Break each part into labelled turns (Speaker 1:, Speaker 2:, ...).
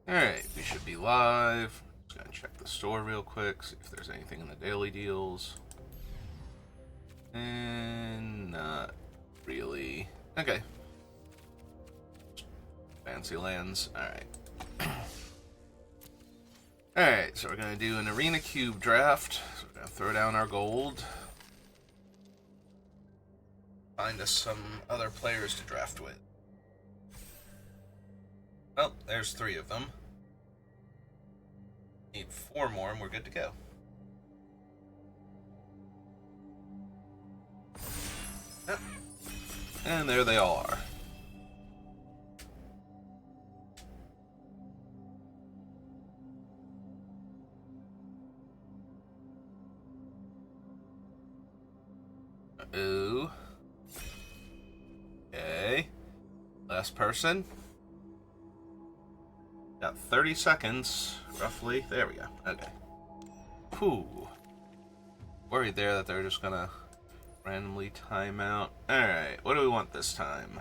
Speaker 1: Alright, we should be live. Just gonna check the store real quick, see if there's anything in the daily deals. And not really. Okay. Fancy lands. Alright. Alright, so we're gonna do an Arena Cube draft. So we're gonna throw down our gold. Find us some other players to draft with. Oh, there's 3 of them. Need 4 more and we're good to go. Oh. And there they all are. Ooh. Okay. Last person. Got 30 seconds, roughly. There we go. Okay. Whew. Worried there that they're just gonna randomly time out. Alright, what do we want this time?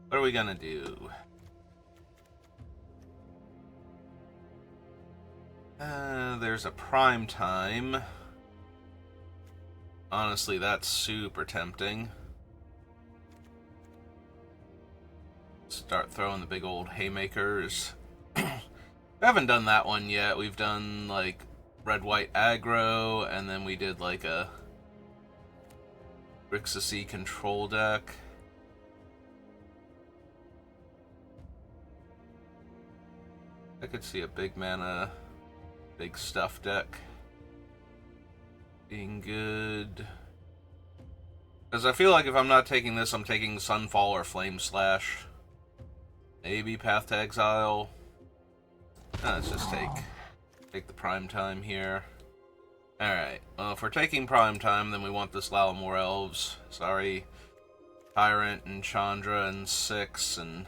Speaker 1: What are we gonna do? There's a prime time. Honestly, that's super tempting. Start throwing the big old haymakers. We haven't done that one yet. We've done like red-white aggro, and then we did like a Grixis control deck. I could see a big mana, big stuff deck being good. Because I feel like if I'm not taking this, I'm taking Sunfall or Flame Slash. Maybe Path to Exile. Let's just take the prime time here. Alright, well, if we're taking prime time, then we want this Lalamore Elves. Sorry, Tyrant and Chandra and Six and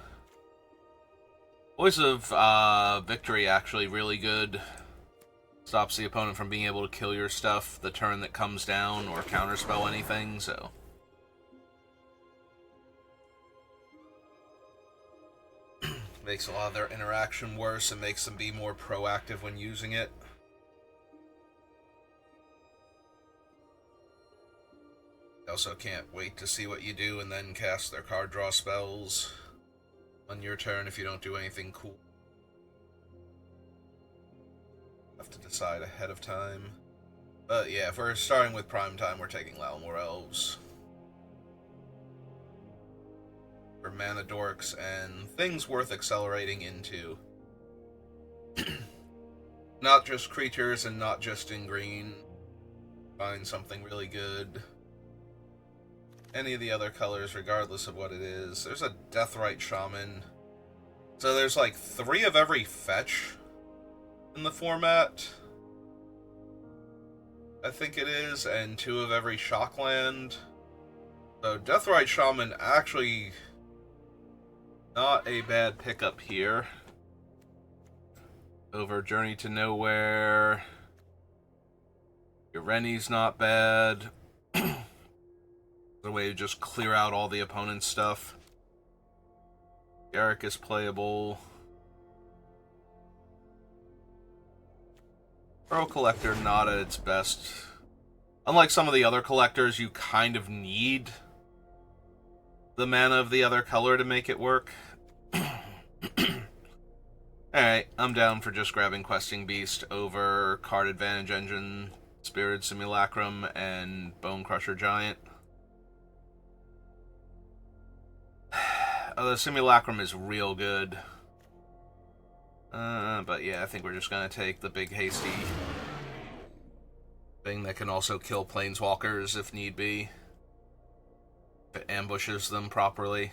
Speaker 1: Voice of Victory actually really good. Stops the opponent from being able to kill your stuff the turn that comes down or counterspell anything, so. Makes a lot of their interaction worse and makes them be more proactive when using it. They also can't wait to see what you do and then cast their card draw spells on your turn if you don't do anything cool. Have to decide ahead of time. But yeah, if we're starting with prime time, we're taking Lalamore Elves. For mana dorks and things worth accelerating into. Not just creatures and not just in green. Find something really good. Any of the other colors, regardless of what it is. There's a Deathrite Shaman. So there's like 3 of every fetch in the format, I think it is, and 2 of every Shockland. So Deathrite Shaman actually not a bad pickup here. Over Journey to Nowhere. Your Rennie's not bad. The way to just clear out all the opponent's stuff. Garruk is playable. Pearl Collector not at its best. Unlike some of the other collectors, you kind of need the mana of the other color to make it work. Alright, I'm down for just grabbing Questing Beast over Card Advantage Engine, Spirit Simulacrum, and Bone Crusher Giant. The Simulacrum is real good. But yeah, I think we're just gonna take the big hasty thing that can also kill planeswalkers if need be. If it ambushes them properly.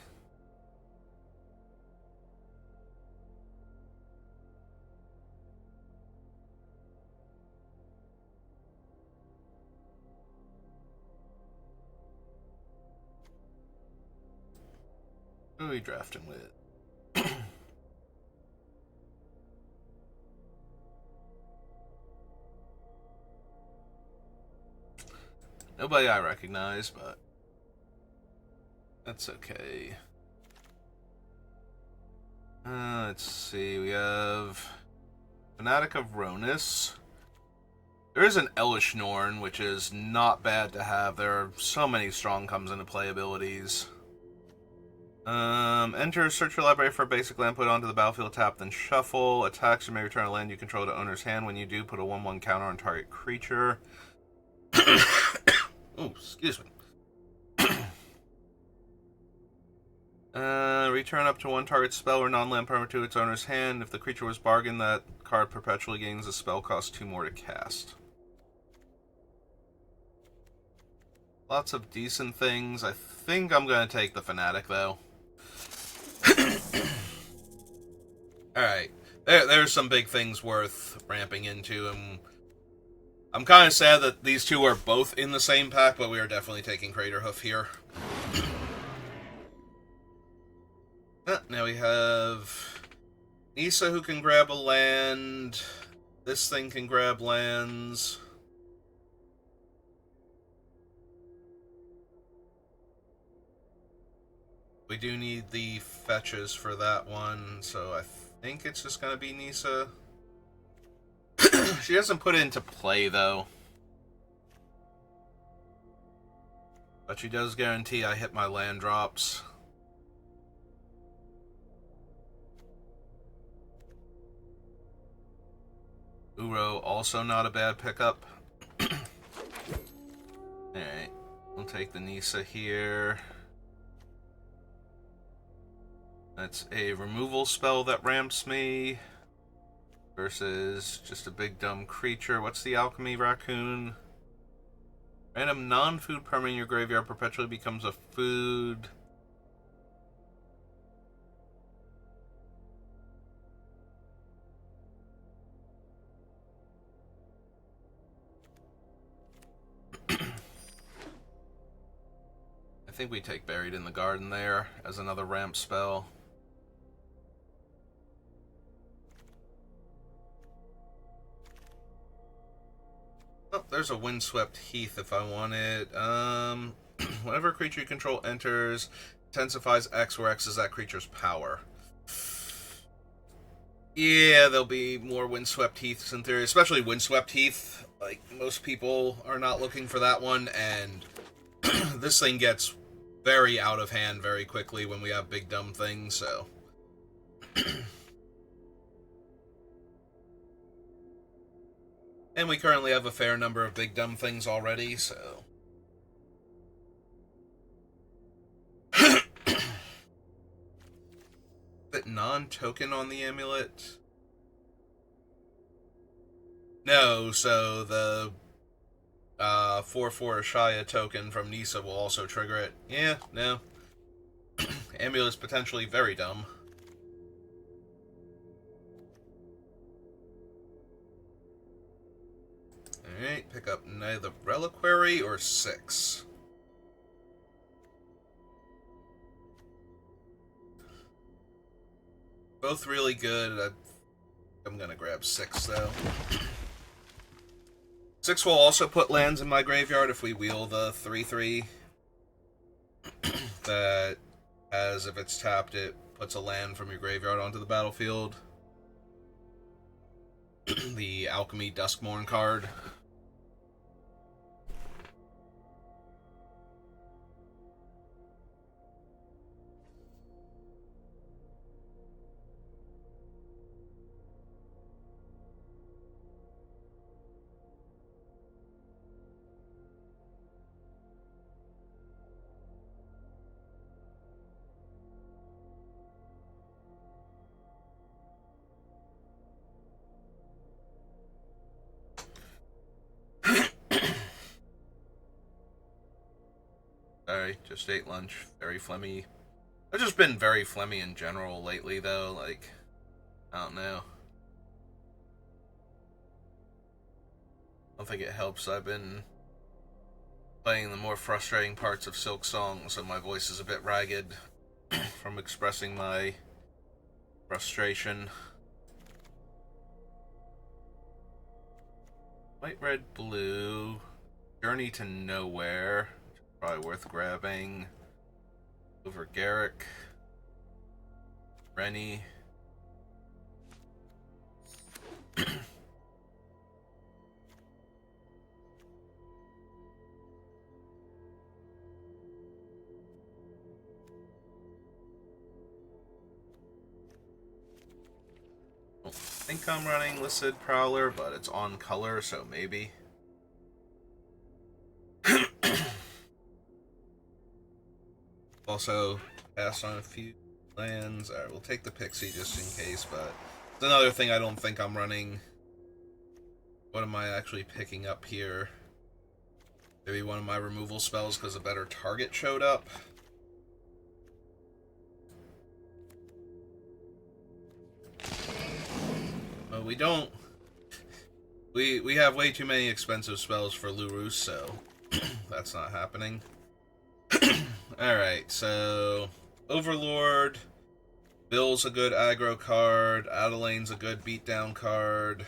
Speaker 1: Who are we drafting with? Nobody I recognize, but that's okay. Let's see, we have Fanatic of Ronus. There is an Elish Norn, which is not bad to have. There are so many strong comes into play abilities. Enter, search your library for a basic land, put it onto the battlefield, tap, then shuffle. Attacks, you may return a land you control to owner's hand. When you do, put a 1/1 counter on target creature. Oh, excuse me. Return up to one target spell or non-land permanent to its owner's hand. If the creature was bargained, that card perpetually gains a spell cost 2 more to cast. Lots of decent things. I think I'm going to take the Fanatic, though. Alright. There's some big things worth ramping into, and I'm kind of sad that these two are both in the same pack, but we are definitely taking Craterhoof here. Now we have Nissa, who can grab a land. This thing can grab lands. We do need the fetches for that one, so I think it's just going to be Nissa. She doesn't put it into play, though. But she does guarantee I hit my land drops. Uro, also not a bad pickup. Alright, we'll take the Nissa here. That's a removal spell that ramps me. Versus just a big dumb creature. What's the Alchemy Raccoon? Random non-food permanent in your graveyard perpetually becomes a food. I think we take Buried in the Garden there as another ramp spell. Oh, there's a Windswept Heath if I want it. Whenever a creature you control enters, intensifies X, where X is that creature's power. Yeah, there'll be more Windswept Heaths in theory, especially Windswept Heath. Like, most people are not looking for that one, and this thing gets very out of hand very quickly when we have big dumb things, so. And we currently have a fair number of big dumb things already, so. But non-token on the amulet? No, so the 4/4 Ashaya token from Nissa will also trigger it. Yeah, no. Amulet's potentially very dumb. Alright, pick up neither Reliquary or 6. Both really good. I'm gonna grab 6, though. 6 will also put lands in my graveyard if we wheel the 3/3. That, as if it's tapped, it puts a land from your graveyard onto the battlefield. The Alchemy Duskmourn card. Sorry, just ate lunch. Very phlegmy. I've just been very phlegmy in general lately, though. Like, I don't know. I don't think it helps. I've been playing the more frustrating parts of Silk Song, so my voice is a bit ragged from expressing my frustration. White, red, blue. Journey to Nowhere. Probably worth grabbing. Over Garrick. Rennie. think I'm running Listed Prowler, but it's on color, so maybe. Also, passed on a few lands. Alright, we'll take the Pixie just in case, but it's another thing I don't think I'm running. What am I actually picking up here? Maybe one of my removal spells because a better target showed up. Well, we don't. We have way too many expensive spells for Lurus, so that's not happening. Alright, so Overlord. Bill's a good aggro card. Adelaine's a good beatdown card.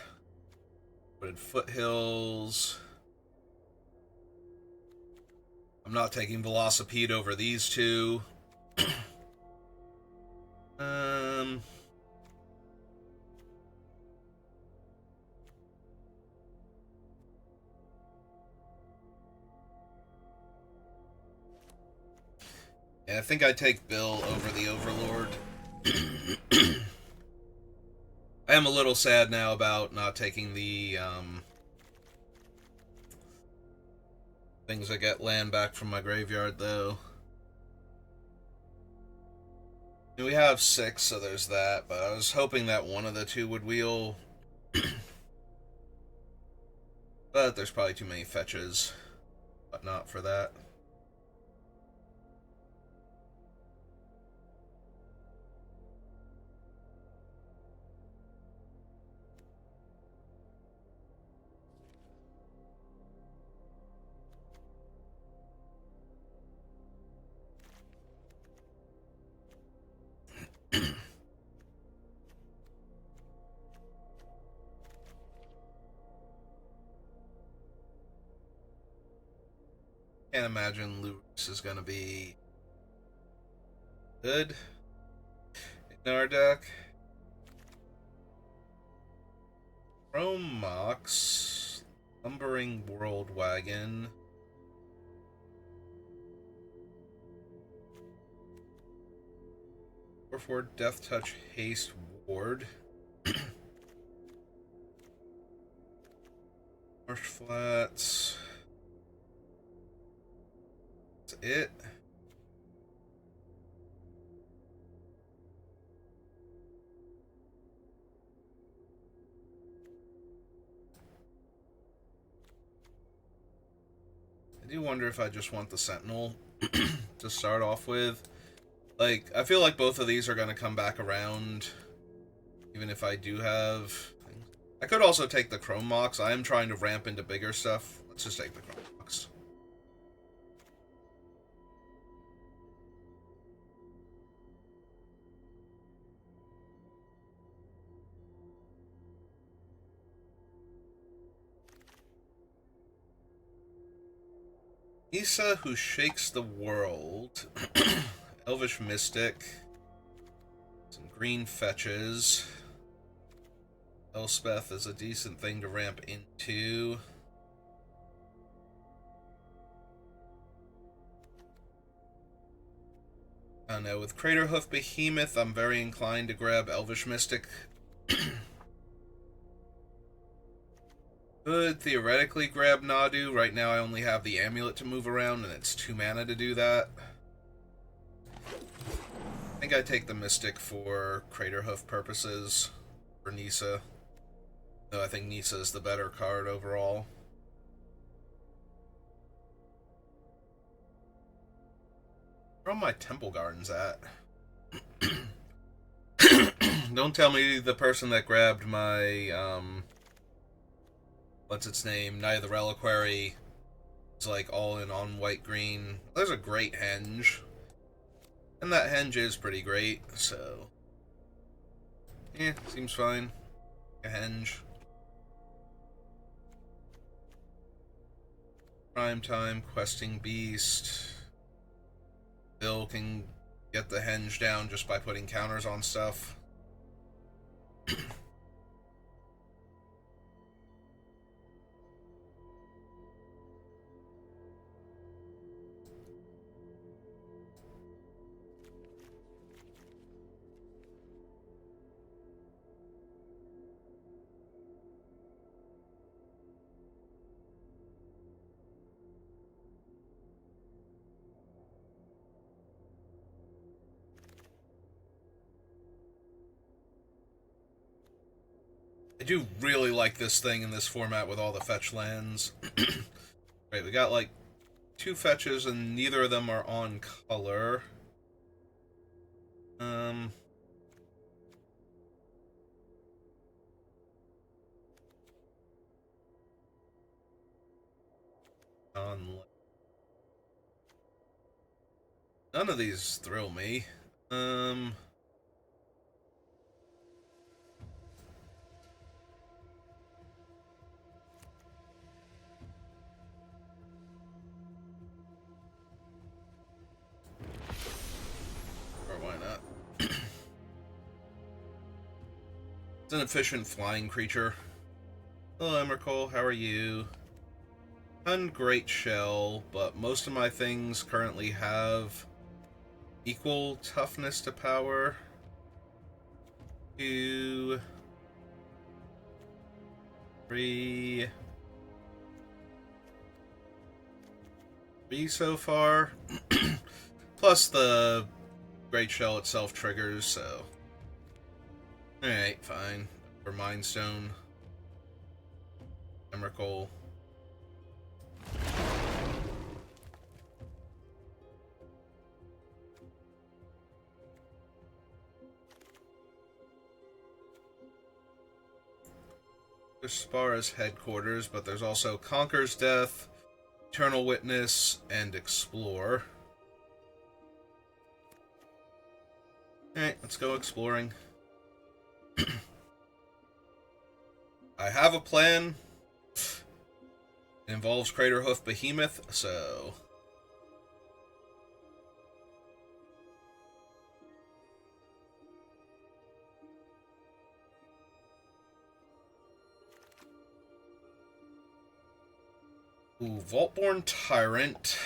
Speaker 1: Wooded Foothills. I'm not taking Velocipede over these two. Yeah, I think I'd take Bill over the Overlord. I am a little sad now about not taking the things that get land back from my graveyard, though. We have 6, so there's that, but I was hoping that one of the two would wheel. But there's probably too many fetches, but not for that. Can't imagine Lurus is going to be good in our deck. Chrome Mox, Lumbering World Wagon. For Death Touch Haste Ward. Marsh Flats. That's it. I do wonder if I just want the Sentinel to start off with. Like, I feel like both of these are going to come back around, even if I do have things. I could also take the Chrome Mox. I am trying to ramp into bigger stuff. Let's just take the Chrome Mox. Nissa, Who Shakes the World. Elvish Mystic. Some green fetches. Elspeth is a decent thing to ramp into. I don't know, with Craterhoof Behemoth, I'm very inclined to grab Elvish Mystic. Could theoretically grab Nadu. Right now I only have the amulet to move around, and it's 2 mana to do that. I think I'd take the Mystic for Craterhoof purposes for Nissa. Though I think Nissa is the better card overall. Where are my Temple Gardens at? Don't tell me the person that grabbed my, what's its name? Night of the Reliquary is like all in on white-green. There's a great henge. And that henge is pretty great, so... yeah, seems fine. A henge. Prime time, Questing Beast. Bill can get the henge down just by putting counters on stuff. I do really like this thing in this format with all the fetch lands. Right, we got like 2 fetches and neither of them are on color. On none of these thrill me. Or why not? It's an efficient flying creature. Hello, Emrakul, how are you? Great shell, but most of my things currently have equal toughness to power. 2, 3 so far. Plus the Great Shell itself triggers, so... Alright, fine. For Mind Stone. Emrakul. There's Spara's headquarters, but there's also Conquer's Death, Eternal Witness, and Explore. Alright, let's go exploring. I have a plan. It involves Craterhoof Behemoth, so... Ooh, Vaultborn Tyrant.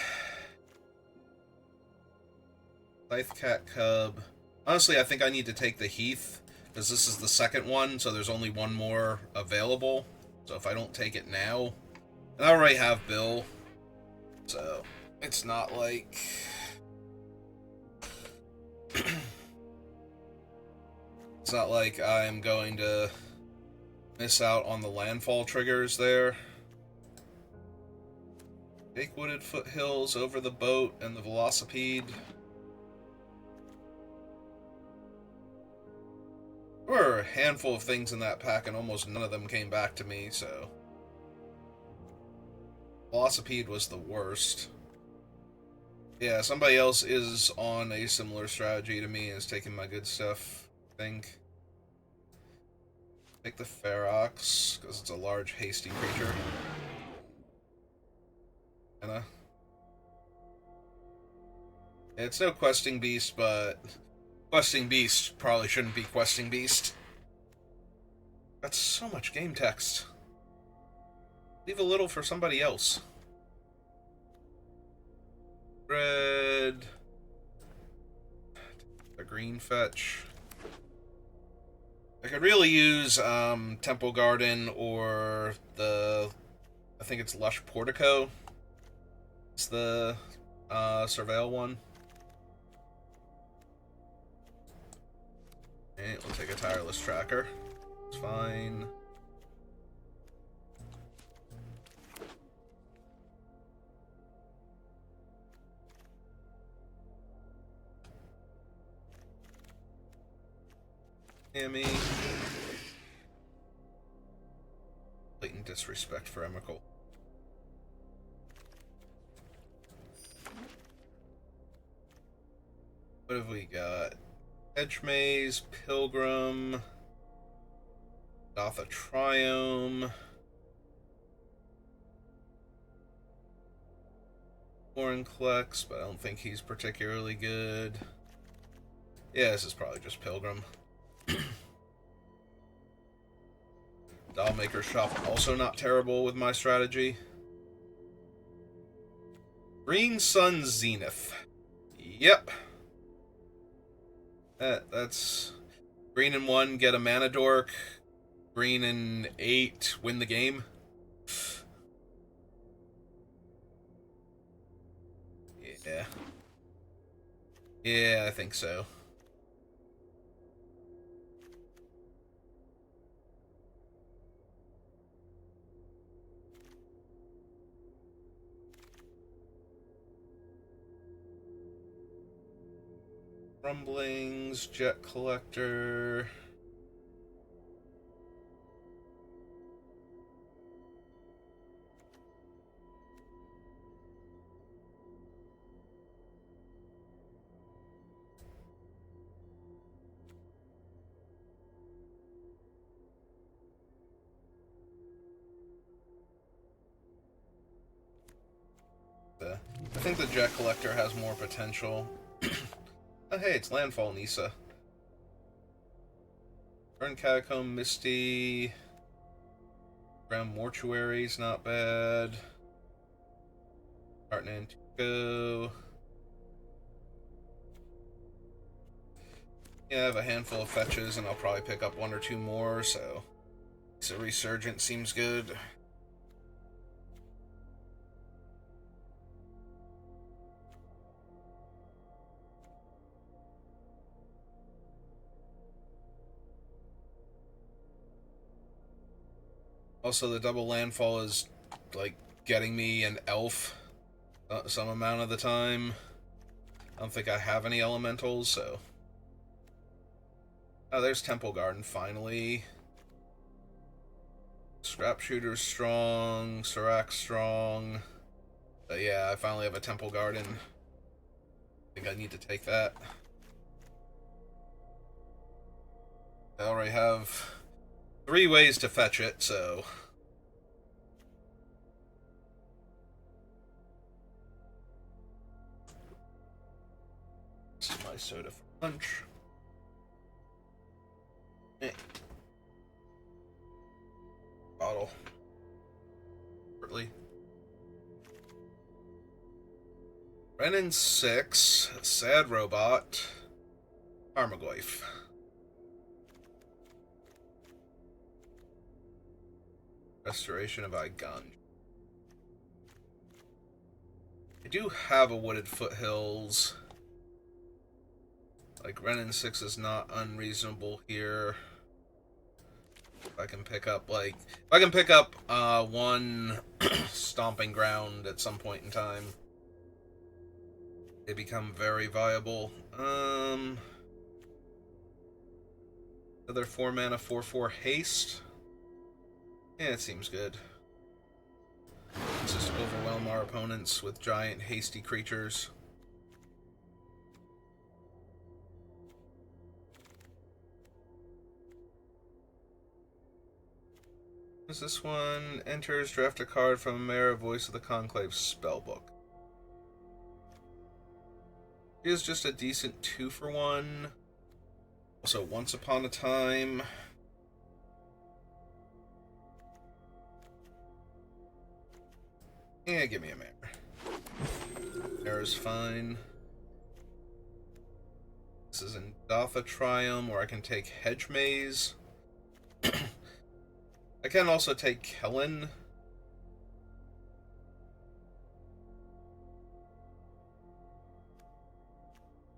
Speaker 1: Scythecat Cub. Honestly, I think I need to take the Heath, because this is the second one, so there's only one more available. So if I don't take it now... And I already have Bill, so it's not like... It's not like I'm going to miss out on the landfall triggers there. Take Wooded Foothills over the boat and the Velocipede. There were a handful of things in that pack, and almost none of them came back to me, so... Velocipede was the worst. Yeah, somebody else is on a similar strategy to me, is taking my good stuff, I think. Take the Ferox, because it's a large, hasty creature. It's no Questing Beast, but Questing Beast probably shouldn't be Questing Beast. That's so much game text. Leave a little for somebody else. Red. A green fetch. I could really use Temple Garden or the... I think it's Lush Portico. It's the Surveil one. Okay, we'll take a Tireless Tracker. It's fine. Hammy. Blatant disrespect for Emrakul. What have we got? Edge Maze, Pilgrim, Gotha Triome, Vorinclex, but I don't think he's particularly good. Yeah, this is probably just Pilgrim. Dollmaker Shop, also not terrible with my strategy. Green Sun Zenith. Yep. That's... Green and 1, get a Mana Dork. Green and 8, win the game. Yeah. Yeah, I think so. Rumblings, Jet Collector. I think the Jet Collector has more potential. Oh, hey, it's Landfall Nissa. Burn Catacomb, Misty. Ground Mortuary's not bad. Heart Nantuko. Yeah, I have a handful of fetches, and I'll probably pick up one or two more, so Resurgent seems good. Also, the double landfall is, like, getting me an elf some amount of the time. I don't think I have any elementals, so... Oh, there's Temple Garden, finally. Scrap Shooter's strong, Serac strong. But yeah, I finally have a Temple Garden. I think I need to take that. I already have 3 ways to fetch it, so... This is my soda for lunch. Bottle. Shortly. Renin 6, Sad Robot, Armagoyf. Restoration of Igon. I do have a Wooded Foothills. Like, Renin 6 is not unreasonable here. If I can pick up, like... If I can pick up, one Stomping Ground at some point in time, they become very viable. Another 4-mana 4/4 haste. Yeah, it seems good. Let's just overwhelm our opponents with giant hasty creatures. What's this one? Enters, draft a card from Mara Voice of the Conclave spellbook. It is just a decent 2-for-1. Also, Once Upon a Time. Yeah, give me a Mare. Mare's fine. This is in Dotha Triumph, where I can take Hedge Maze. I can also take Kellen.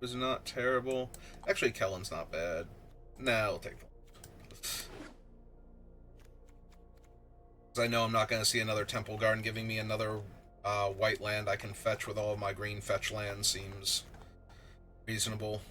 Speaker 1: Was not terrible. Actually, Kellen's not bad. Nah, I'll take Kellen. Because I know I'm not going to see another Temple Garden giving me another white land I can fetch with all of my green fetch lands seems reasonable.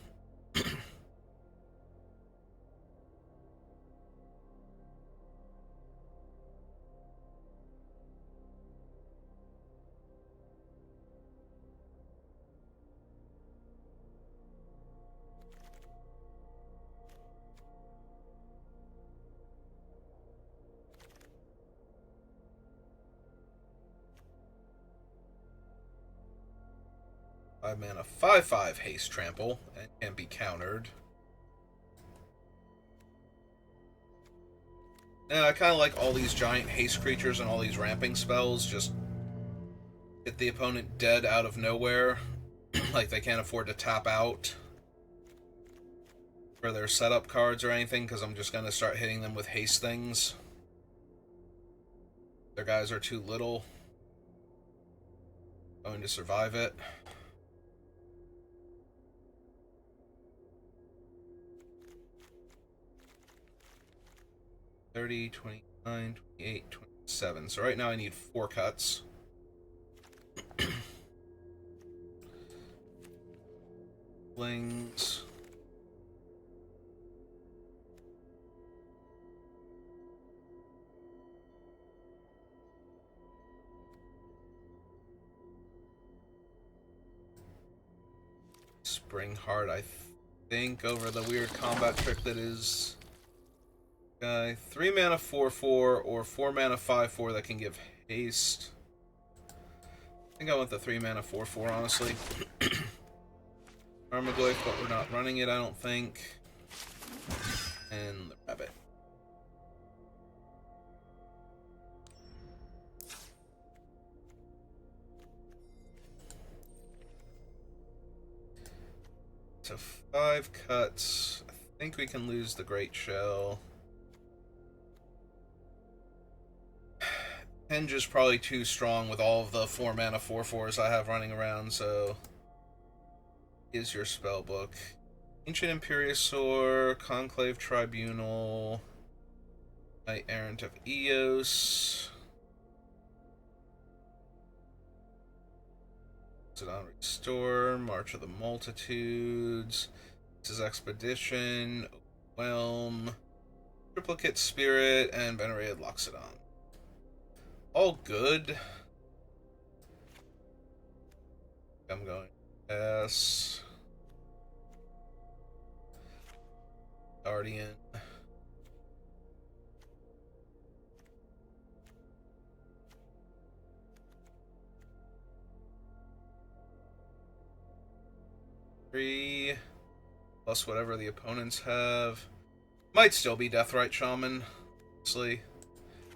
Speaker 1: 5 mana, 5/5 haste trample, and can be countered. Now, I kind of like all these giant haste creatures and all these ramping spells, just get the opponent dead out of nowhere. Like they can't afford to tap out for their setup cards or anything, because I'm just going to start hitting them with haste things. Their guys are too little. Going to survive it. $30, $29, $28, $27. So right now I need 4 cuts. Flings. Springheart, I think, over the weird combat trick that is... 3 mana 4/4 or 4 mana 5/4 that can give haste. I think I want the 3 mana 4/4, honestly. Armaglyph, but we're not running it, I don't think. And the rabbit. So 5 cuts. I think we can lose the Great Shell. Henge is probably too strong with all of the 4 mana 4/4s I have running around, so... Is your spellbook. Ancient Imperiosaur, Conclave Tribunal, Knight Errant of Eos, Zidon Restore, March of the Multitudes, this is Expedition, Overwhelm, Triplicate Spirit, and Venerated Loxodon. All good. I'm going S. Guardian. Three plus whatever the opponents have. Might still be Deathrite Shaman, honestly.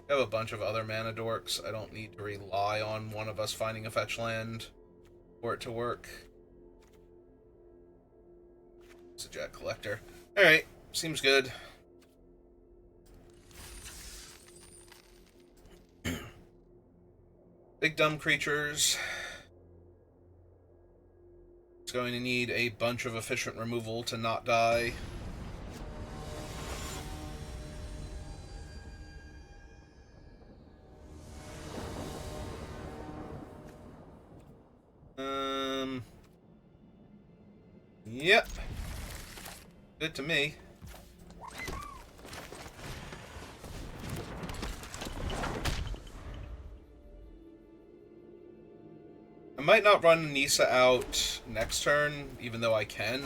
Speaker 1: I have a bunch of other mana dorks. I don't need to rely on one of us finding a fetch land for it to work. It's a Jet Collector. Alright, seems good. Big dumb creatures. It's going to need a bunch of efficient removal to not die. Yep. Good to me. I might not run Nissa out next turn, even though I can.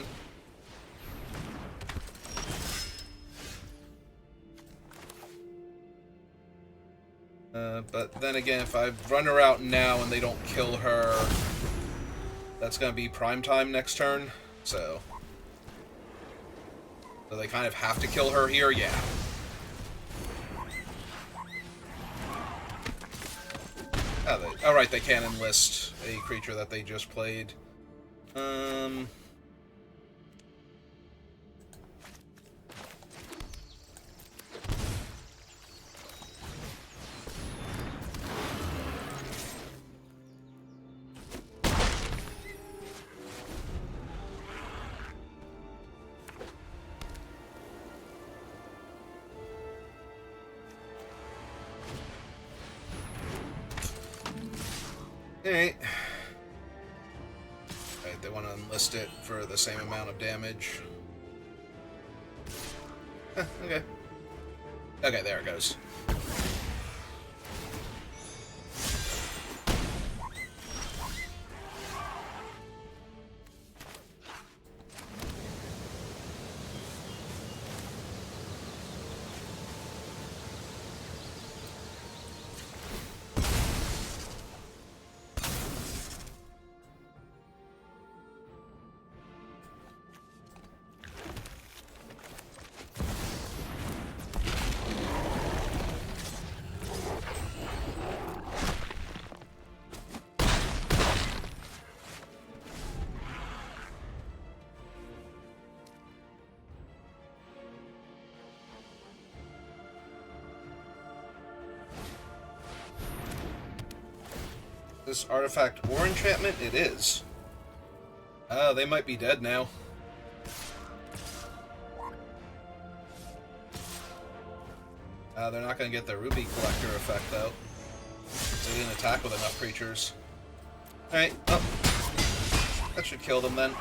Speaker 1: But then again, if I run her out now and they don't kill her, that's going to be prime time next turn, so they kind of have to kill her here, yeah. Alright, they can enlist a creature that they just played. Alright. Alright, they want to enlist it for the same amount of damage. Okay. Okay, there it goes. This artifact or enchantment? It is. They might be dead now. They're not going to get the Ruby Collector effect, though. They didn't attack with enough creatures. Alright, well, that should kill them then.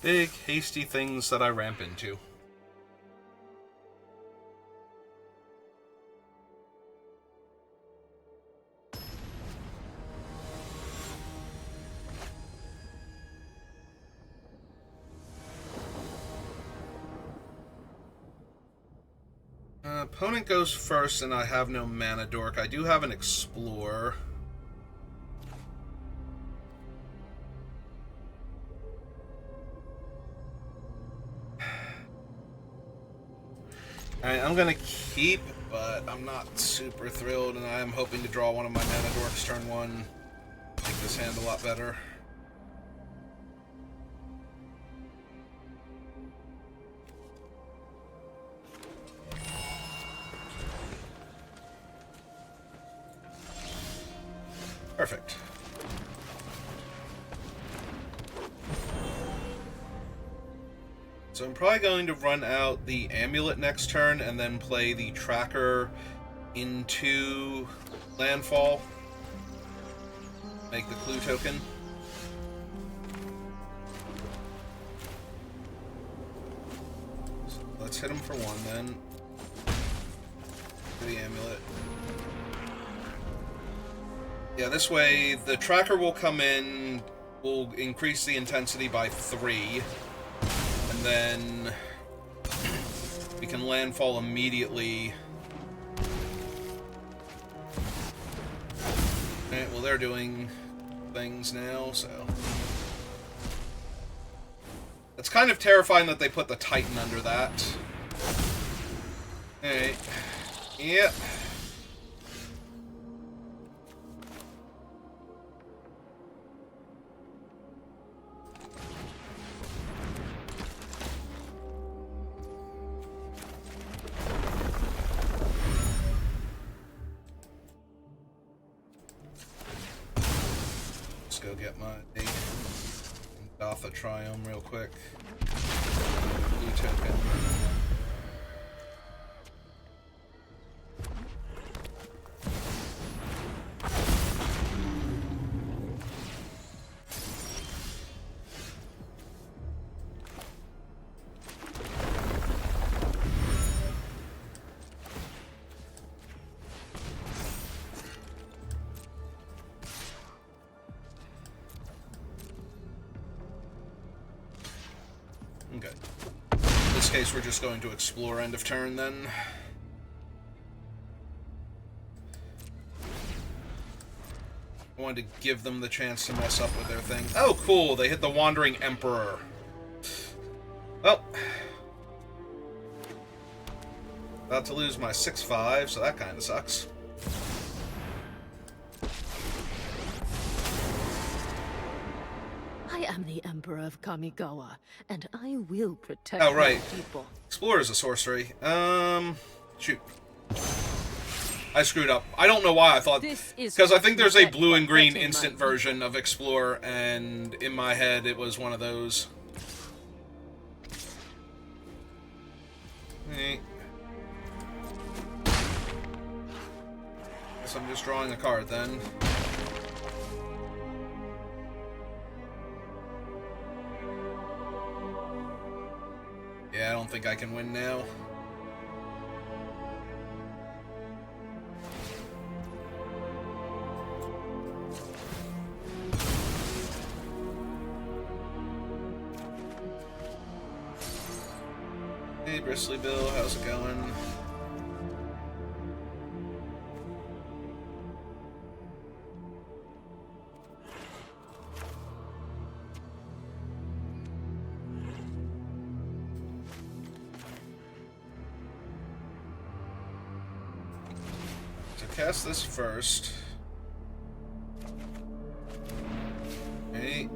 Speaker 1: Big, hasty things that I ramp into. Opponent goes first, and I have no mana dork. I do have an Explorer. Alright, I'm gonna keep, but I'm not super thrilled, and I am hoping to draw one of my mana dorks turn one. Make this hand a lot better. Perfect. So I'm probably going to run out the Amulet next turn and then play the Tracker into landfall. Make the Clue token. So let's hit him for one then. For the Amulet. Yeah, this way the Tracker will come in, will increase the intensity by 3, and then we can landfall immediately. Alright, well they're doing things now, so... It's kind of terrifying that they put the Titan under that. Alright. Yep. Go get my Gotha Triome real quick. Blue token. Okay. In this case, we're just going to explore end of turn, then. I wanted to give them the chance to mess up with their thing. Oh, cool! They hit the Wandering Emperor. Well. About to lose my 6/5, so that kind of sucks.
Speaker 2: I am the Emperor of Kamigawa, and I will protect
Speaker 1: my
Speaker 2: people.
Speaker 1: Explorer is a sorcery. Shoot. I screwed up. I don't know why I thought... Because I think there's a blue and green instant version of Explorer, and in my head it was one of those. Guess I'm just drawing a card, then. Yeah, I don't think I can win now. Hey, Bristly Bill, how's it going? Cast this first. Okay.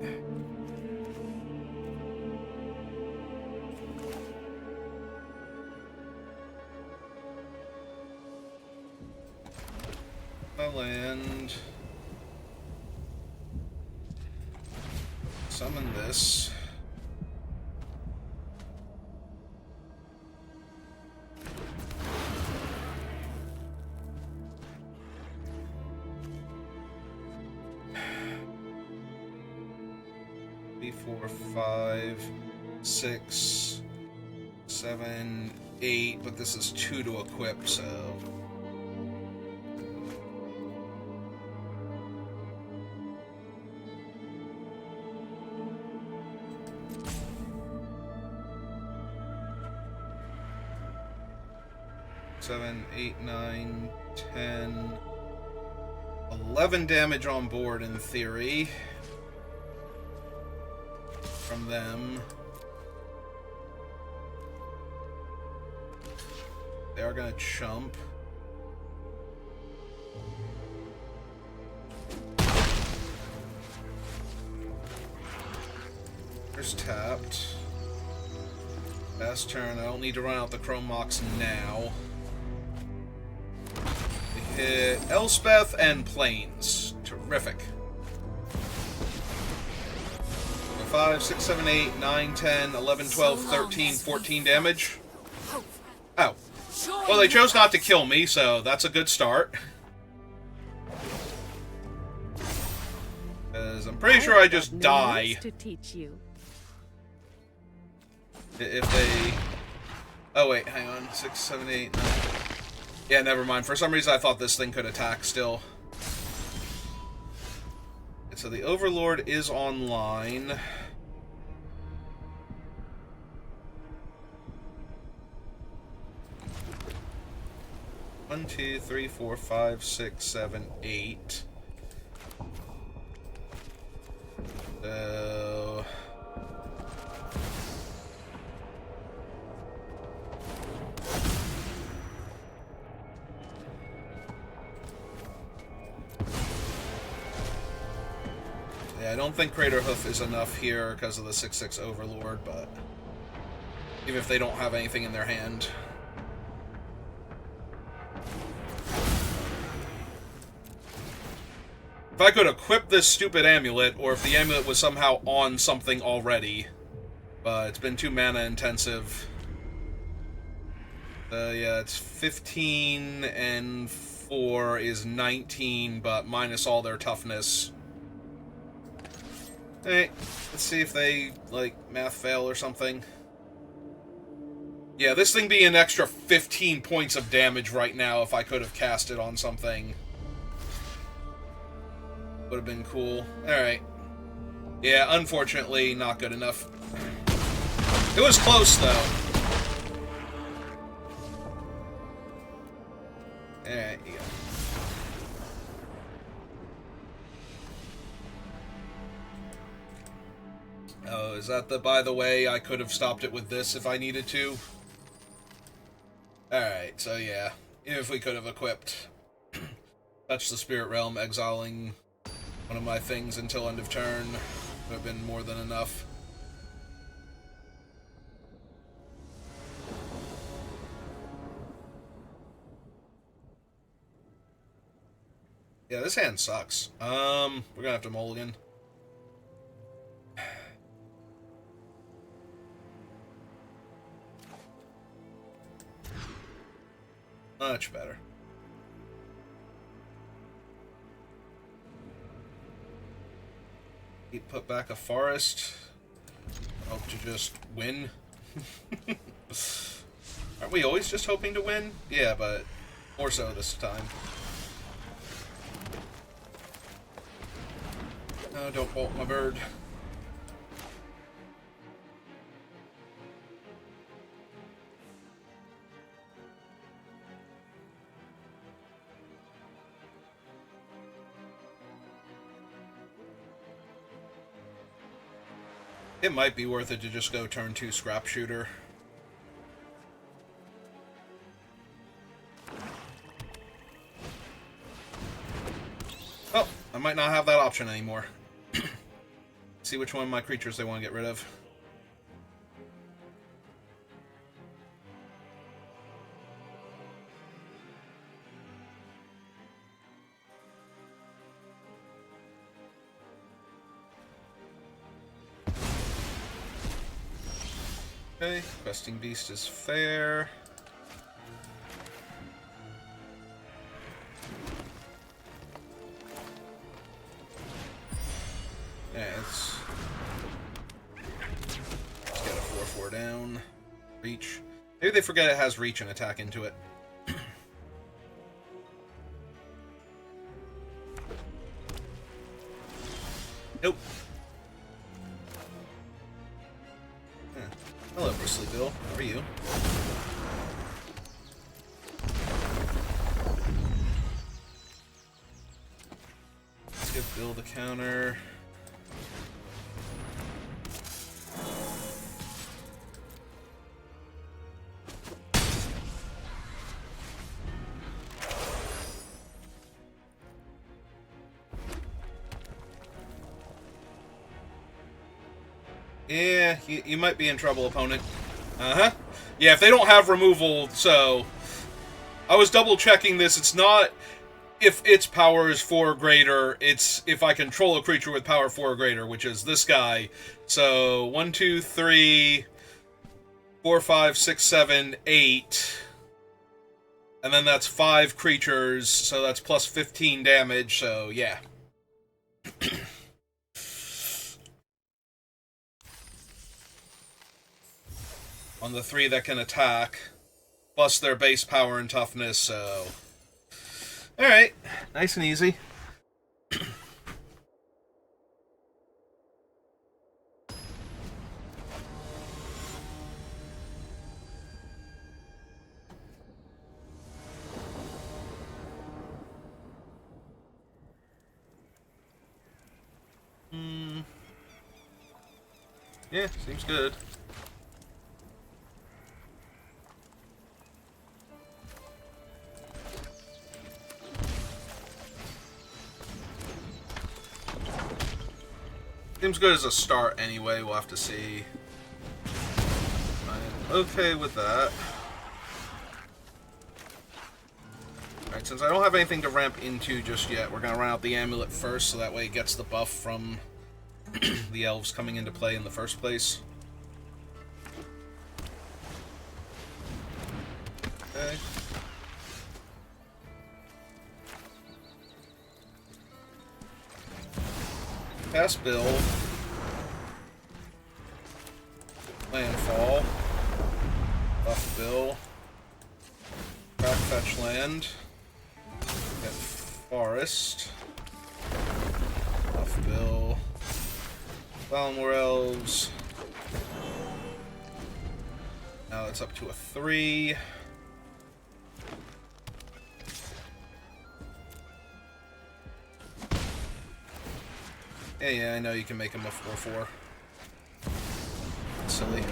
Speaker 1: My land. Summon this. Four, 5. 6, 7, 8, but this is 2 to equip, so... Seven, 8, 9, 10, 11 damage on board in theory from them. They are gonna chump. There's tapped. Fast turn. I don't need to run out the Chrome Mox now. We hit Elspeth and Plains. Terrific. 5, 6, 7, 8, 9, 10, 11, 12, 13, 14 damage. Oh. Well, they chose not to kill me, so that's a good start. Because I'm pretty sure I just die.
Speaker 2: To teach you.
Speaker 1: If they... Oh, wait, hang on. 6, 7, 8, 9... Yeah, never mind. For some reason, I thought this thing could attack still. So the Overlord is online. One, 2, 3, 4, 5, 6, 7, 8. So... Yeah, I don't think Crater Hoof is enough here because of the 6/6 Overlord, but even if they don't have anything in their hand. If I could equip this stupid amulet, or if the amulet was somehow on something already, but it's been too mana intensive. Yeah, it's 15 and 4 is 19, but minus all their toughness. Hey, let's see if they, like, math fail or something. Yeah, this thing being an extra 15 points of damage right now if I could have cast it on something. Would have been cool. Alright. Yeah, unfortunately, not good enough. It was close, though. Alright, yeah. Oh, is that the, by the way, I could have stopped it with this if I needed to? Alright, so yeah. If we could have equipped Touch the Spirit Realm, exiling one of my things until end of turn, would have been more than enough. Yeah, this hand sucks. We're gonna have to mulligan. Much better. Put back a forest. Hope to just win. Aren't we always just hoping to win? Yeah, but more so this time. No, don't bolt my bird. It might be worth it to just go turn 2 Scrap Shooter. Oh, I might not have that option anymore. See which one of my creatures they want to get rid of. Okay, Questing Beast is fair. Yeah, let's get a Reach. Maybe they forget it has reach and attack into it. Nope. Hello, Bristly Bill. How are you? Let's give Bill the counter. Yeah, you might be in trouble, opponent. Uh-huh. Yeah, if they don't have removal, so... I was double-checking this. It's not if its power is 4 or greater, it's if I control a creature with power 4 or greater, which is this guy. So, 1, 2, 3, 4, 5, 6, 7, 8. And then that's 5 creatures, so that's plus 15 damage, so yeah. On the 3 that can attack, plus their base power and toughness, so... Alright, nice and easy. Yeah, seems good. Seems good as a start anyway, we'll have to see. I'm okay with that. Alright, since I don't have anything to ramp into just yet, we're gonna run out the amulet first, so that way it gets the buff from the elves coming into play in the first place. Okay. Cast Bill. Landfall. Buff Bill. Crack Fetch Land. Get Forest. Buff Bill. Valinor Elves. Now it's up to a 3. Yeah, I know you can make him a 4/4. Silly.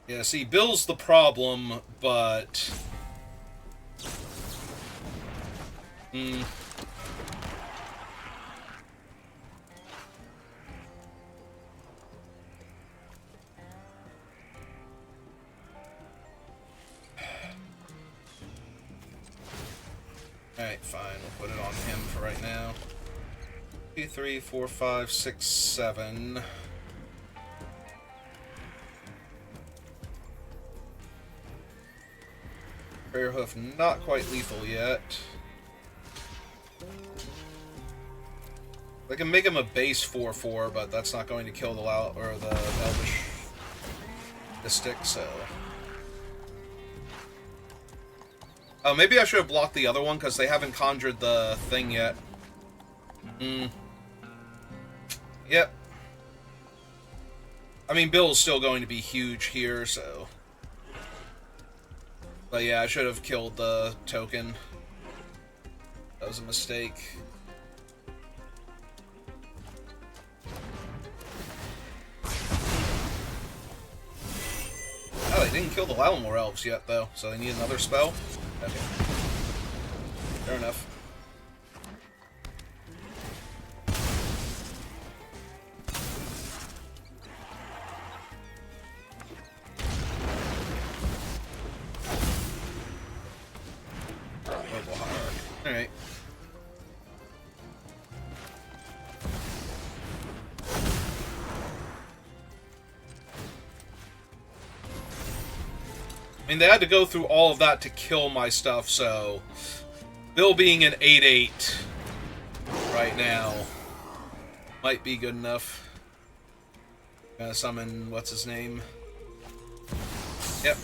Speaker 1: Yeah, see, Bill's the problem, but... Alright, fine. We'll put it on him for right now. 2, 3, 4, 5, 6, 7... Bearhoof not quite lethal yet. I can make him a base 4/4, but that's not going to kill the Elvish Mystic, so... Oh, maybe I should have blocked the other one, because they haven't conjured the thing yet. Yep. I mean, Bill's still going to be huge here, so... But yeah, I should have killed the token. That was a mistake. Oh, they didn't kill the Lalmore Elves yet, though, so they need another spell? Okay. Fair enough. Noble Hierarch. Alright. I mean, they had to go through all of that to kill my stuff, so... Bill being an 8/8 right now might be good enough. Gonna summon... what's his name? Yep.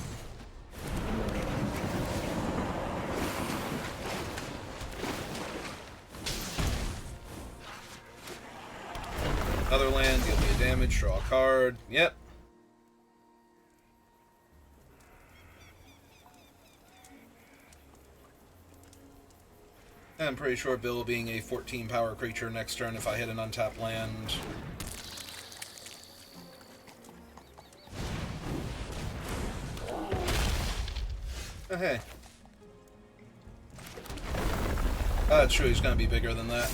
Speaker 1: Other land, deal me a damage, draw a card. Yep. I'm pretty sure Bill being a 14 power creature next turn if I hit an untapped land. Oh, hey. Oh, that's true, he's gonna be bigger than that.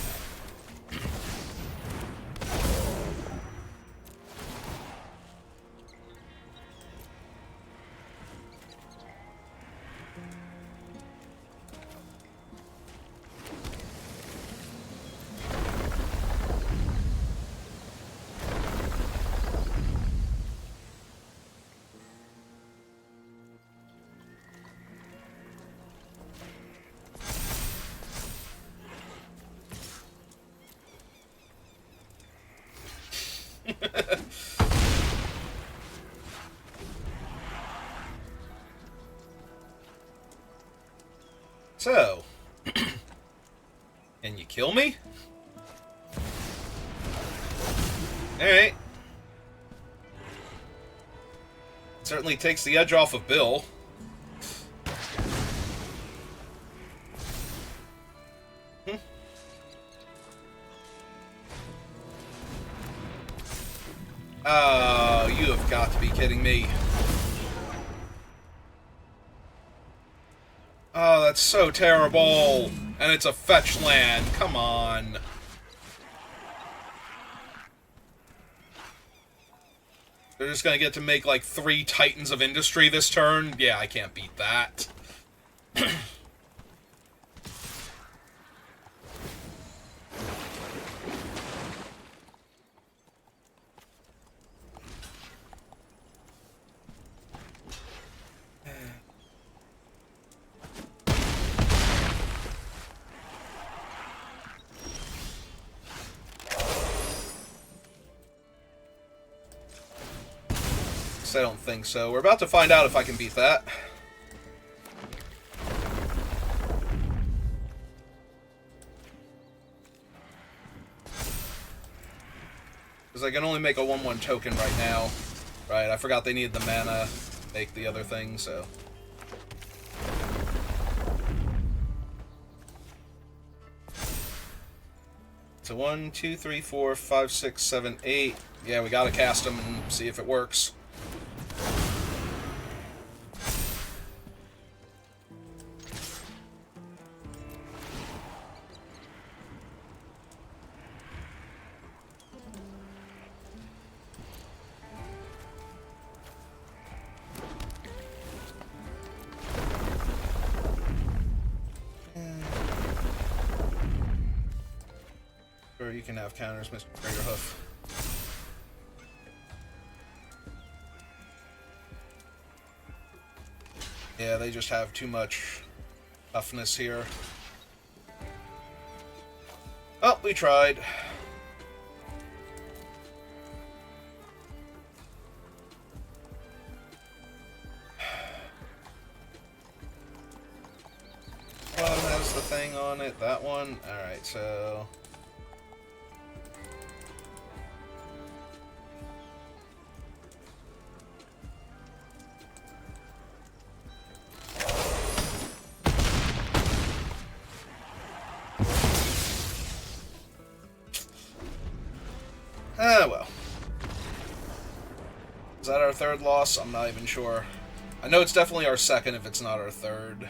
Speaker 1: So, can you kill me? Alright. Certainly takes the edge off of Bill. Oh, you have got to be kidding me. Oh, that's so terrible. And it's a fetch land. Come on. They're just gonna get to make like 3 Titans of Industry this turn? Yeah, I can't beat that. I don't think so. We're about to find out if I can beat that. Because I can only make a 1/1 token right now. Right, I forgot they needed the mana to make the other thing, so... So 1, 2, 3, 4, 5, 6, 7, 8. Yeah, we gotta cast them and see if it works. You can have counters, Mr. Greaterhoof. Yeah, they just have too much toughness here. Oh, we tried. thing on it? That one? Alright, so... Ah, well. Is that our third loss? I'm not even sure. I know it's definitely our second if it's not our third.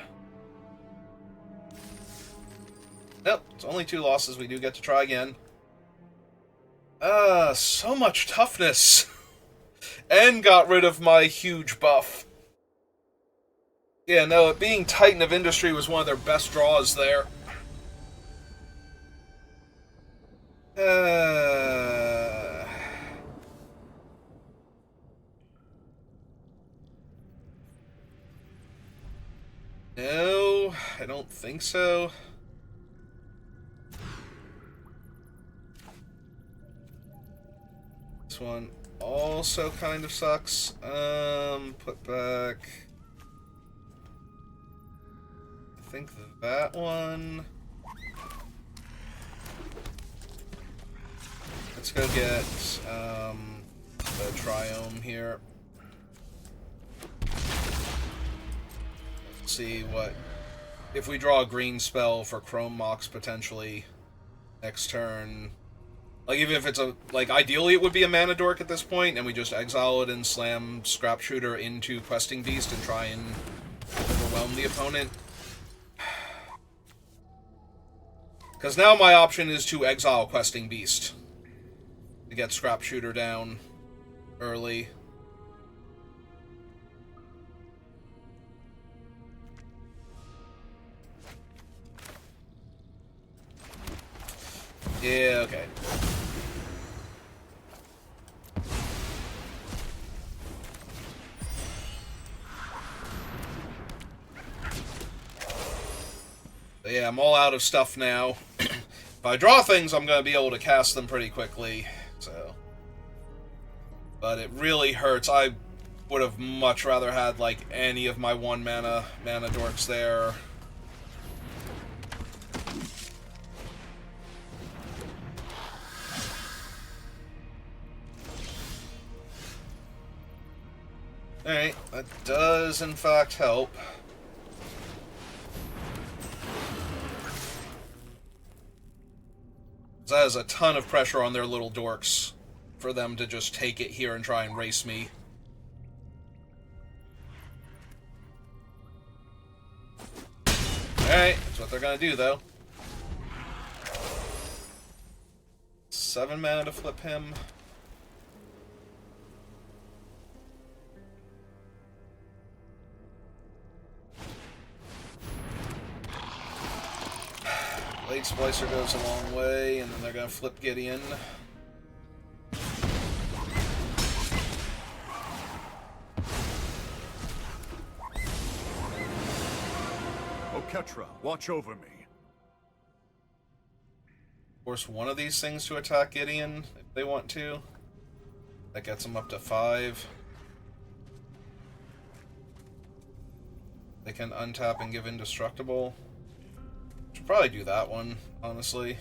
Speaker 1: Nope, it's only 2 losses. We do get to try again. So much toughness. And got rid of my huge buff. Yeah, no, it being Titan of Industry was one of their best draws there. No, I don't think so. This one also kind of sucks. Put back... I think that one... Let's go get, the Triome here. See what... If we draw a green spell for Chrome Mox, potentially, next turn... Like, even if it's a... Like, ideally it would be a Mana Dork at this point, and we just exile it and slam Scrap Shooter into Questing Beast and try and overwhelm the opponent. Because now my option is to exile Questing Beast to get Scrap Shooter down early. Yeah, okay. But yeah, I'm all out of stuff now. If I draw things, I'm going to be able to cast them pretty quickly, so... But it really hurts. I would have much rather had, like, any of my 1 mana dorks there. Alright, that does in fact help. That has a ton of pressure on their little dorks for them to just take it here and try and race me. Alright, that's what they're gonna do, though. 7 mana to flip him. Blade Splicer goes a long way, and then they're gonna flip Gideon.
Speaker 3: Oketra, watch over me.
Speaker 1: Force one of these things to attack Gideon, if they want to. That gets them up to 5. They can untap and give Indestructible. Should probably do that one, honestly.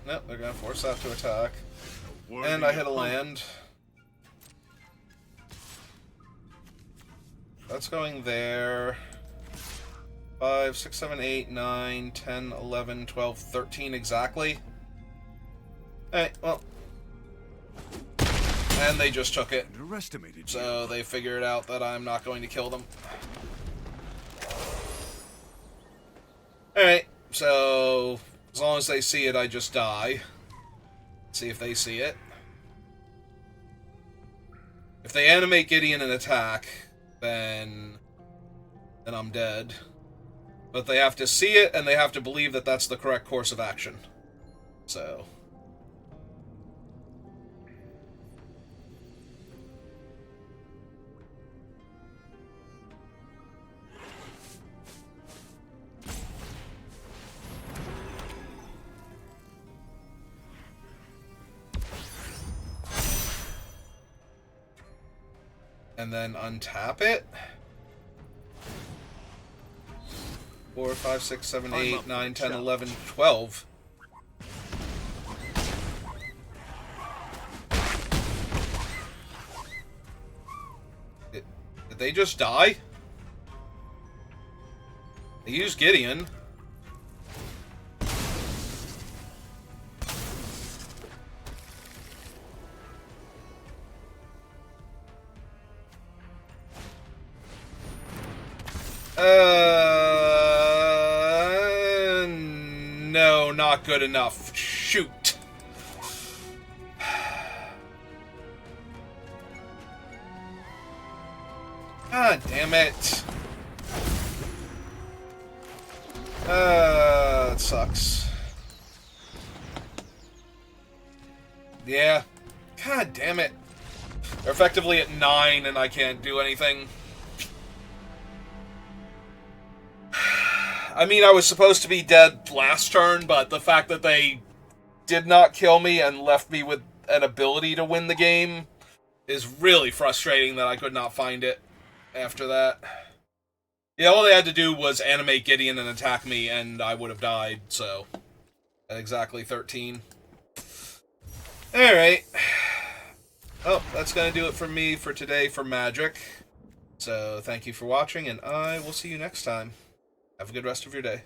Speaker 1: Nope, they're gonna force that to attack. And I hit a land. That's going there. 5, 6, 7, 8, 9, 10, 11, 12, 13 exactly. Alright, well. And they just took it. So they figured out that I'm not going to kill them. Alright, so as long as they see it, I just die. See if they see it. If they animate Gideon and attack, then I'm dead. But they have to see it, and they have to believe that that's the correct course of action. So... and then untap it. 4, 5, 6, 7, 8, 9, 10, 11, 12. Did they just die? They used Gideon. No, not good enough. Shoot. God damn it. That sucks. Yeah. God damn it. They're effectively at 9 and I can't do anything. I mean, I was supposed to be dead last turn, but the fact that they did not kill me and left me with an ability to win the game is really frustrating that I could not find it after that. Yeah, all they had to do was animate Gideon and attack me, and I would have died, so... At exactly 13. Alright. Oh, that's gonna do it for me for today for Magic. So, thank you for watching, and I will see you next time. Have a good rest of your day.